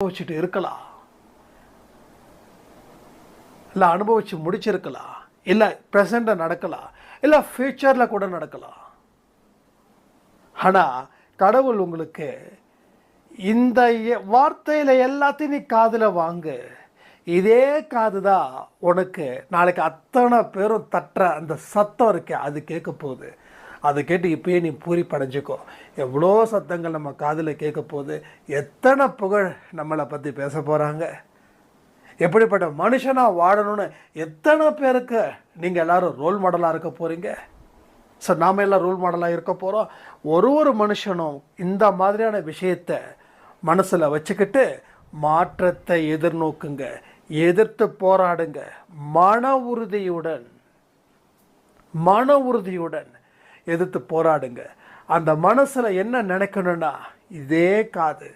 அனுபவிச்சுட்டு இருக்கலாம், இல்லை அனுபவிச்சு முடிச்சிருக்கலாம், இல்லை ப்ரெசண்ட்டில் நடக்கலாம், இல்லை ஃப்யூச்சரில் கூட நடக்கலாம். ஆனால் கடவுள் உங்களுக்கு இந்த வார்த்தையில் எல்லாத்தையும் நீ காதில் வாங்கு, இதே காது தான் உனக்கு நாளைக்கு அத்தனை பேரும் தட்டுற அந்த சத்தம் இருக்கு, அது கேட்க போகுது. அதை கேட்டு இப்பயே நீ பூரிப்படைஞ்சிக்கோ. எவ்வளோ சத்தங்கள் நம்ம காதில் கேட்க போகுது, எத்தனை புகழ் நம்மளை பற்றி பேச போகிறாங்க, எப்படிப்பட்ட மனுஷனாக வாழணும்னு எத்தனை பேருக்கு நீங்கள் எல்லோரும் ரோல் மாடலாக இருக்க போகிறீங்க. ஸோ நாம் எல்லாம் ரோல் மாடலாக இருக்க போகிறோம். ஒரு மனுஷனும் இந்த மாதிரியான விஷயத்தை மனசில் வச்சுக்கிட்டு மாற்றத்தை எதிர்நோக்குங்க, எதிர்த்து போராடுங்க, மன உறுதியுடன் எதிர்த்து போராடுங்க. அந்த மனசில் என்ன நினைக்கணும்னா, இதே காது